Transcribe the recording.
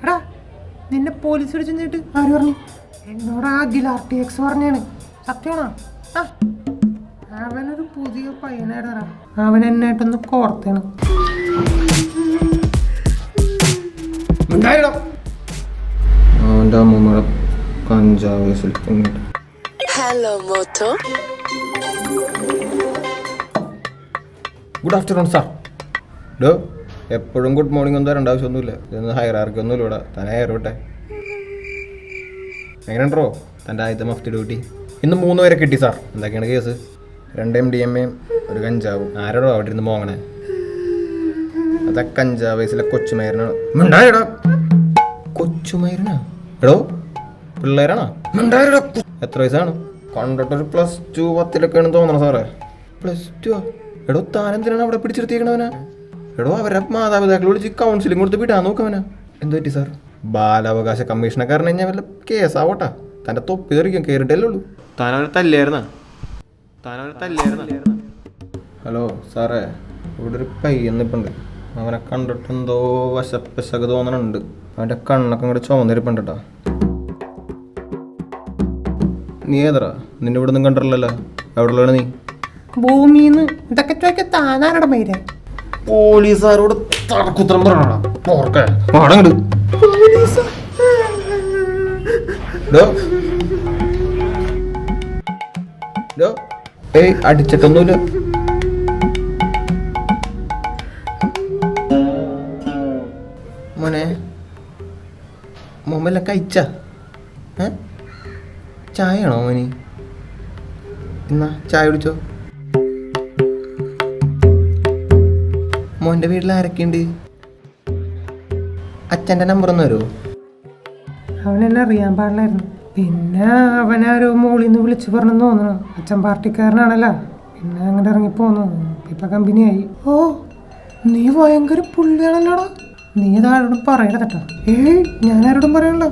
എടാ നിന്നെ പോലീസ് പിടിച്ചിട്ട് ആര് പറഞ്ഞു? എന്നോട് അഖിൽ RTX പറഞ്ഞാണ്. സത്യമാണോ? അവനൊരു പുതിയ പയ്യനായിട്ടാ. അവൻ എന്നായിട്ടൊന്ന് കോർത്താണ്. അവൻ്റെ അമ്മൂമ്മയുടെ കഞ്ചാവ് കേസിൽ പൊങ്ങിട്ട്. ഹലോ മോട്ടോ. Good afternoon sir. ഡോ എപ്പോഴും ഗുഡ് മോർണിംഗ് ഒന്നും തരേണ്ട ആവശ്യമൊന്നുമില്ല. ഇതൊന്നും ഹയറാർക്കി ഒന്നുമില്ല ഇവിടെ. തന്നെ ഹയറോട്ടെ. എങ്ങനെയുണ്ടോ തൻ്റെ ആദ്യത്തെ മഫ്തി ഡ്യൂട്ടി? ഇന്ന് 3 പേരെ കിട്ടി സാർ. എന്തൊക്കെയാണ് കേസ്? 2 MDMA, 1 കഞ്ചാവും. ആരോടോ അവിടെ ഇരുന്ന് മോങ്ങണേ? അതാ കഞ്ചാവ് കേസിലെ കൊച്ചുമയരനാണ്. മിണ്ടായിടാ. കൊച്ചുമയരനാ? എടോ പിള്ളേരാണോ? മിണ്ടായിടാ. എത്ര വയസ്സാണ്? കണ്ടിട്ടൊരു +2 10ലൊക്കെയാണെന്ന് തോന്നണം സാറേ. +2? എടോ താനെന്തിനാണ് അവിടെ പിടിച്ചെടുത്തിരിക്കണവനാ? എടോ അവരെ മാതാപിതാക്കൾ വിളിച്ച് കൗൺസിലിംഗ് കൊടുത്ത് വിടാൻ നോക്കവനാ. എന്ത് പറ്റി സാർ? ബാലാവകാശ കമ്മീഷണക്കാരനെ ഞാൻ വല്ല കേസാവട്ടാ. തൻ്റെ തൊപ്പി തെറിക്കും കയറിയിട്ടല്ലേ ഉള്ളൂ. താനവരെ തല്ലിയായിരുന്നാ? ഹലോ സാറേ, ഇവിടെ ഒരു പയ്യൻ നിൽപ്പുണ്ട്. അവനെ കണ്ടിട്ട് എന്തോ വശപ്പശക്ക് തോന്നണുണ്ട്. അവൻ്റെ കണ്ണൊക്കെ ഇങ്ങോട്ട് ചുവന്നിരിപ്പുണ്ട് കേട്ടോ. നീ ഏതറാ? നിന്നെ ഇവിടെ ഒന്നും കണ്ടിട്ടില്ലല്ലോ. എവിടെയുള്ളതാണ് നീ? ഭൂമിന്ന് ഇതൊക്കെ ചോദിക്കാൻ താനാരുടെ മൈരേ? പോലീസുകാരോട് തടക്കുത്തരം പറയണടാ. പോർക്കെ പാടങ്ങട്. ഏയ് അടിച്ചിട്ടൊന്നുമില്ല. മോനെ മോമെല്ലാം കഴിച്ച? ചായയാണോ മോനി? എന്നാ ചായ കുടിച്ചോ. മോൻ്റെ വീട്ടിൽ ആരൊക്കെയുണ്ട്? അച്ഛൻ്റെ നമ്പർ ഒന്ന് വരുമോ? അവനെന്നെ അറിയാൻ പാടില്ലായിരുന്നു. പിന്നെ അവനാരോ മോളിൽ നിന്ന് വിളിച്ചു പറഞ്ഞെന്ന് തോന്നണു. അച്ഛൻ പാർട്ടിക്കാരനാണല്ലോ. പിന്നെ അങ്ങോട്ട് ഇറങ്ങിപ്പോന്നു. ഇപ്പൊ കമ്പനിയായി. ഓ നീ ഭയങ്കര പുള്ളിയാണല്ലോടാ. നീ ഇതാരോടും പറയണ കേട്ടോ. ഏയ് ഞാൻ ആരോടും പറയണല്ലോ.